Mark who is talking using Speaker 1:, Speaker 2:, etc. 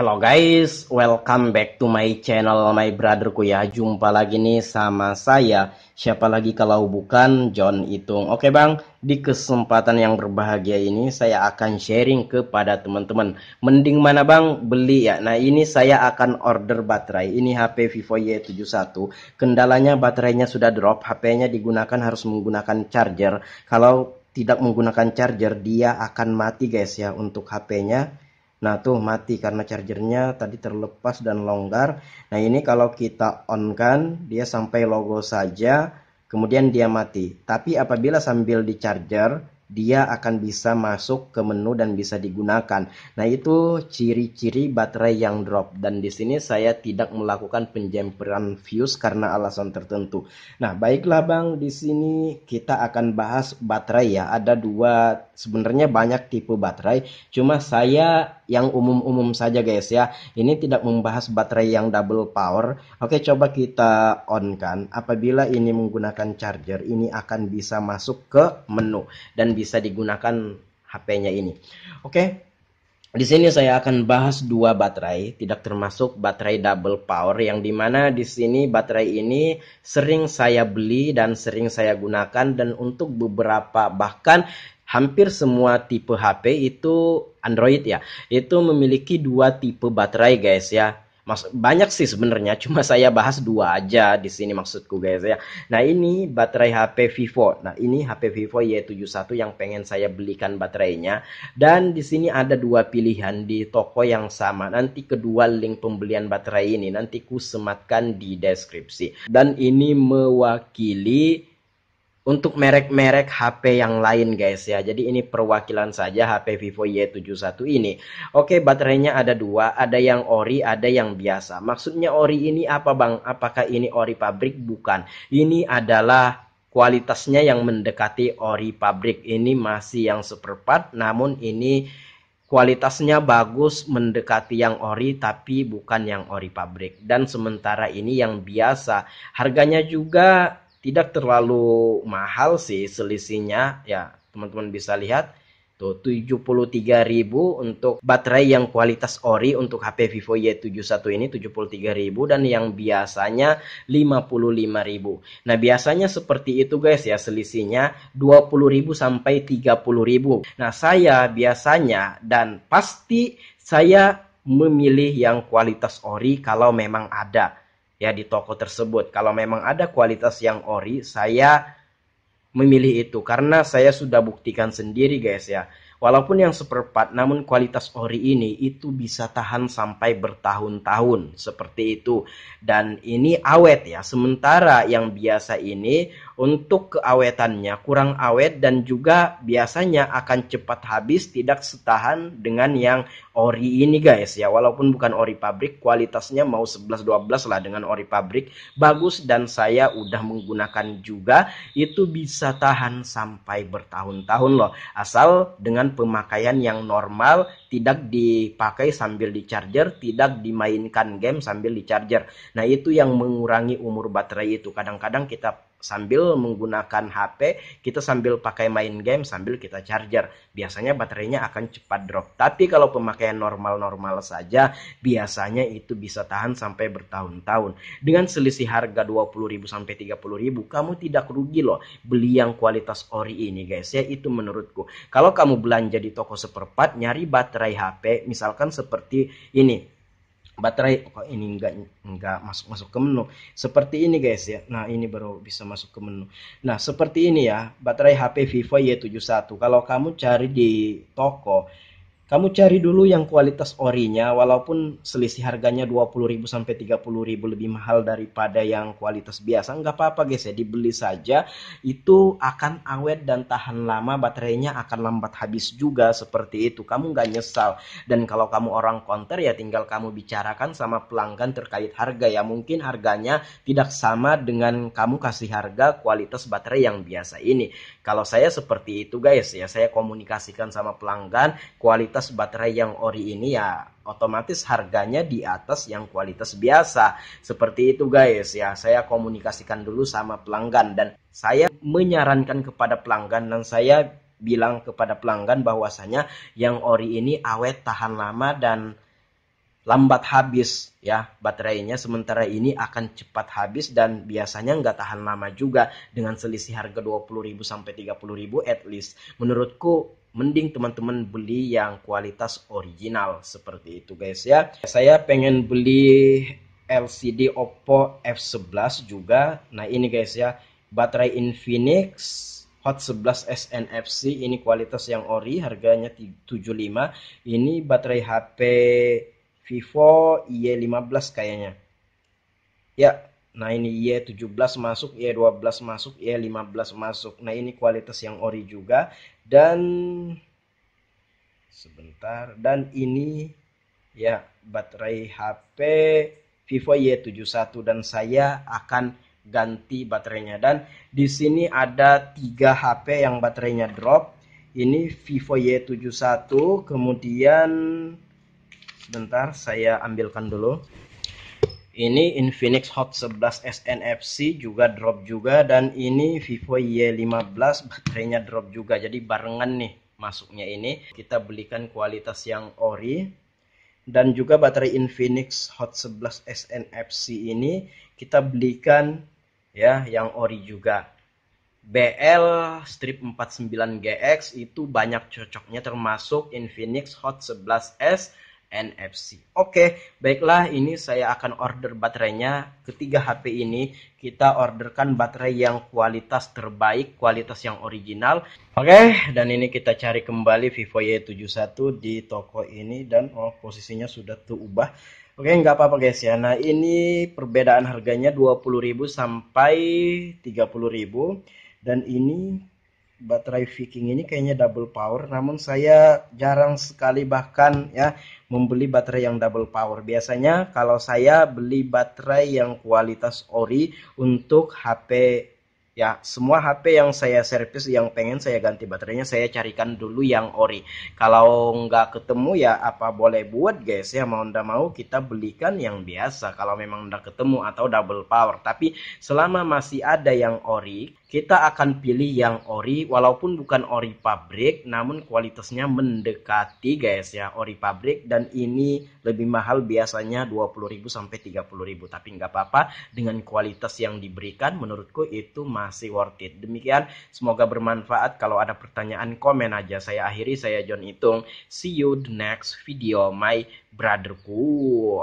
Speaker 1: Hello guys, welcome back to my channel, my brotherku ya. Jumpa lagi nih sama saya. Siapa lagi kalau bukan John Itung. Oke bang, di kesempatan yang berbahagia ini saya akan sharing kepada teman-teman. Mending mana bang? Beli ya. Nah ini saya akan order baterai. Ini HP Vivo Y71. Kendalanya baterainya sudah drop. HP-nya digunakan harus menggunakan charger. Kalau tidak menggunakan charger, dia akan mati guys ya untuk HP-nya. Nah tuh mati karena chargernya tadi terlepas dan longgar. Nah ini kalau kita on kan dia sampai logo saja, kemudian dia mati. Tapi apabila sambil di charger dia akan bisa masuk ke menu dan bisa digunakan. Nah itu ciri-ciri baterai yang drop. Dan di sini saya tidak melakukan penjamperan fuse karena alasan tertentu. Nah baiklah bang, di sini kita akan bahas baterai ya. Ada dua, sebenarnya banyak tipe baterai. Cuma saya yang umum-umum saja guys ya. Ini tidak membahas baterai yang double power. Oke, coba kita on kan. Apabila ini menggunakan charger, ini akan bisa masuk ke menu dan bisa digunakan HP-nya ini. Oke. Di sini saya akan bahas dua baterai, tidak termasuk baterai double power, yang dimana di sini baterai ini sering saya beli dan sering saya gunakan, dan untuk beberapa bahkan hampir semua tipe HP itu Android ya, itu memiliki dua tipe baterai guys ya. Banyak sih sebenarnya, cuma saya bahas dua aja di sini maksudku guys ya. Nah ini baterai HP Vivo. Nah ini HP Vivo Y71 yang pengen saya belikan baterainya. Dan di sini ada dua pilihan di toko yang sama. Nanti kedua link pembelian baterai ini nanti ku sematkan di deskripsi. Dan ini mewakili untuk merek-merek HP yang lain guys ya. Jadi ini perwakilan saja HP Vivo Y71 ini. Oke, baterainya ada dua. Ada yang ori, ada yang biasa. Maksudnya ori ini apa bang? Apakah ini ori pabrik? Bukan. Ini adalah kualitasnya yang mendekati ori pabrik. Ini masih yang seperempat. Namun ini kualitasnya bagus, mendekati yang ori tapi bukan yang ori pabrik. Dan sementara ini yang biasa. Harganya juga tidak terlalu mahal sih selisihnya ya, teman-teman bisa lihat tuh 73.000 untuk baterai yang kualitas ori untuk HP Vivo Y71 ini 73.000, dan yang biasanya 55.000. Nah biasanya seperti itu guys ya, selisihnya 20.000 sampai 30.000. Nah saya biasanya dan pasti saya memilih yang kualitas ori kalau memang ada ya di toko tersebut. Kalau memang ada kualitas yang ori, saya memilih itu karena saya sudah buktikan sendiri guys ya. Walaupun yang seperempat, namun kualitas ori ini itu bisa tahan sampai bertahun-tahun seperti itu. Dan ini awet ya. Sementara yang biasa ini untuk keawetannya kurang awet dan juga biasanya akan cepat habis, tidak setahan dengan yang ori ini guys ya. Walaupun bukan ori pabrik, kualitasnya mau 11-12 lah dengan ori pabrik. Bagus dan saya udah menggunakan juga, itu bisa tahan sampai bertahun-tahun loh. Asal dengan pemakaian yang normal, tidak dipakai sambil di charger, tidak dimainkan game sambil di charger. Nah itu yang mengurangi umur baterai itu. Kadang-kadang kita sambil menggunakan HP, kita sambil pakai main game sambil kita charger. Biasanya baterainya akan cepat drop. Tapi kalau pemakaian normal-normal saja, biasanya itu bisa tahan sampai bertahun-tahun. Dengan selisih harga 20.000 sampai 30.000, kamu tidak rugi loh beli yang kualitas ori ini guys ya, itu menurutku. Kalau kamu belanja di toko seperempat, nyari baterai HP, misalkan seperti ini. Baterai kok ini enggak masuk ke menu seperti ini guys ya. Nah ini baru bisa masuk ke menu. Nah seperti ini ya, baterai HP Vivo Y71. Kalau kamu cari di toko, kamu cari dulu yang kualitas orinya, walaupun selisih harganya 20.000 sampai 30.000 lebih mahal daripada yang kualitas biasa. Nggak apa-apa guys ya, dibeli saja. Itu akan awet dan tahan lama, baterainya akan lambat habis juga seperti itu. Kamu nggak nyesal. Dan kalau kamu orang counter ya tinggal kamu bicarakan sama pelanggan terkait harga ya. Mungkin harganya tidak sama dengan kamu kasih harga kualitas baterai yang biasa ini. Kalau saya seperti itu guys ya, saya komunikasikan sama pelanggan kualitas baterai yang ori ini ya otomatis harganya di atas yang kualitas biasa. Seperti itu guys ya, saya komunikasikan dulu sama pelanggan dan saya menyarankan kepada pelanggan, dan saya bilang kepada pelanggan bahwasanya yang ori ini awet tahan lama dan lambat habis ya baterainya, sementara ini akan cepat habis dan biasanya nggak tahan lama juga. Dengan selisih harga 20.000 sampai 30.000, at least menurutku mending teman-teman beli yang kualitas original seperti itu guys ya. Saya pengen beli LCD Oppo F11 juga. Nah ini guys ya, baterai Infinix Hot 11 SNFC, ini kualitas yang ori, harganya 75. Ini baterai HP Vivo Y15 kayaknya. Ya, nah ini Y17 masuk, Y12 masuk, Y15 masuk. Nah ini kualitas yang ori juga. Dan sebentar, dan ini ya baterai HP Vivo Y71 dan saya akan ganti baterainya. Dan di sini ada 3 HP yang baterainya drop. Ini Vivo Y71, kemudian sebentar saya ambilkan dulu. Ini Infinix Hot 11 SNFC juga drop juga, dan ini Vivo Y15 baterainya drop juga. Jadi barengan nih masuknya ini. Kita belikan kualitas yang ori. Dan juga baterai Infinix Hot 11 SNFC ini kita belikan ya yang ori juga. BL strip 49GX itu banyak cocoknya, termasuk Infinix Hot 11S NFC. Oke, baiklah, ini saya akan order baterainya. Ketiga HP ini kita orderkan baterai yang kualitas terbaik, kualitas yang original. Oke, dan ini kita cari kembali Vivo Y71 di toko ini, dan posisinya sudah terubah. Oke, nggak apa-apa guys ya. Nah ini perbedaan harganya 20.000 sampai 30.000. Dan ini baterai Viking ini kayaknya double power, namun saya jarang sekali bahkan ya membeli baterai yang double power. Biasanya kalau saya beli baterai yang kualitas ori untuk HP ya, semua HP yang saya servis, yang pengen saya ganti baterainya, saya carikan dulu yang ori. Kalau nggak ketemu ya apa boleh buat guys ya, mau ndak mau kita belikan yang biasa kalau memang ndak ketemu, atau double power. Tapi selama masih ada yang ori, kita akan pilih yang ori, walaupun bukan ori pabrik, namun kualitasnya mendekati guys ya ori pabrik. Dan ini lebih mahal, biasanya 20.000 sampai 30.000, tapi nggak apa-apa, dengan kualitas yang diberikan menurutku itu masih worth it. Demikian, semoga bermanfaat. Kalau ada pertanyaan komen aja. Saya akhiri, saya John Itung. See you the next video my brotherku.